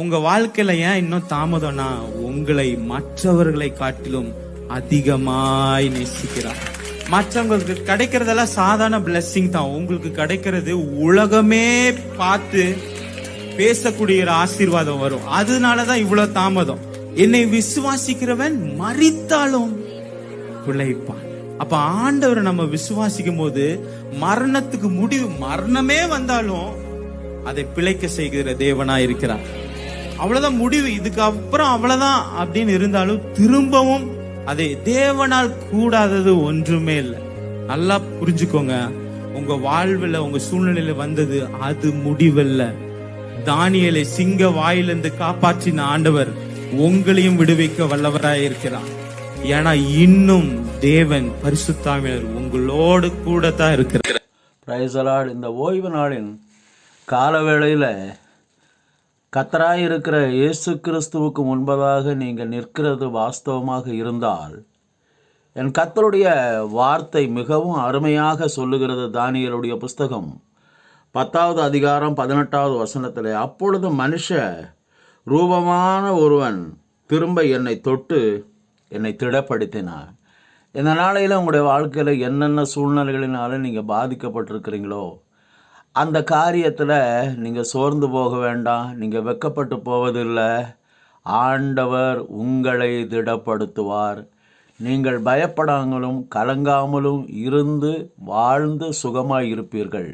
உங்க வாழ்க்கையில ஏன் இன்னும் தாமதம்னா, உங்களை மற்றவர்களை காட்டிலும் அதிகமாய் நேசிக்கிறார். மற்றவங்களுக்கு கிடைக்கிறதெல்லாம் சாதாரண பிளெஸிங் தான். உங்களுக்கு கிடைக்கிறது உலகமே பார்த்து பேசக்கூடிய ஒரு ஆசீர்வாதம் வரும். அதனாலதான் இவ்வளவு தாமதம். என்னை விசுவாசிக்கிறவன் மரித்தாலும் பிழைப்பான். அப்ப ஆண்டவரை நம்ம விசுவாசிக்கும் போது மரணத்துக்கு முடிவு, மரணமே வந்தாலும் அதை பிழைக்க செய்கிற தேவனா இருக்கிறார். அவ்வளவுதான் முடிவு, இதுக்கு அப்புறம் அவ்வளவுதான் அப்படின்னு இருந்தாலும் திரும்பவும் அதை தேவனால் கூடாதது ஒன்றுமே இல்லை. நல்லா புரிஞ்சுக்கோங்க, உங்க வாழ்வுல உங்க சூழ்நிலையில வந்தது அது முடிவல்ல. தானியேலை சிங்க வாயிலிருந்து காப்பாற்றின ஆண்டவர் உங்களையும் விடுவிக்க வல்லவராய் இருக்கிறார். ஏன்னா இன்னும் தேவன் பரிசுத்தாவியர் உங்களோடு கூட தான் இருக்கிறார். Praise the Lord. இந்த ஓய்வு நாளின் காலவேளையில கர்த்தராயிருக்கிற இயேசு கிறிஸ்துவுக்கு முன்பதாக நீங்கள் நிற்கிறது வாஸ்தவமாக இருந்தால், என் கர்த்தருடைய வார்த்தை மிகவும் அருமையாக சொல்லுகிறது. தானியேலுடைய புஸ்தகம் 10வது அதிகாரம் 18வது வசனத்தில், அப்பொழுது மனுஷ ரூபமான ஒருவன் திரும்ப என்னை தொட்டு என்னை திடப்படுத்தினார். இந்த நாளையில் உங்களுடைய வாழ்க்கையில் என்னென்ன சூழ்நிலைகளினாலும் நீங்கள் பாதிக்கப்பட்டிருக்கிறீங்களோ அந்த காரியத்தில் நீங்கள் சோர்ந்து போக வேண்டாம். நீங்கள் வெட்கப்பட்டு போவதில்லை. ஆண்டவர் உங்களை திடப்படுத்துவார். நீங்கள் பயப்படாமலும் கலங்காமலும் இருந்து வாழ்ந்து சுகமாய் இருப்பீர்கள்.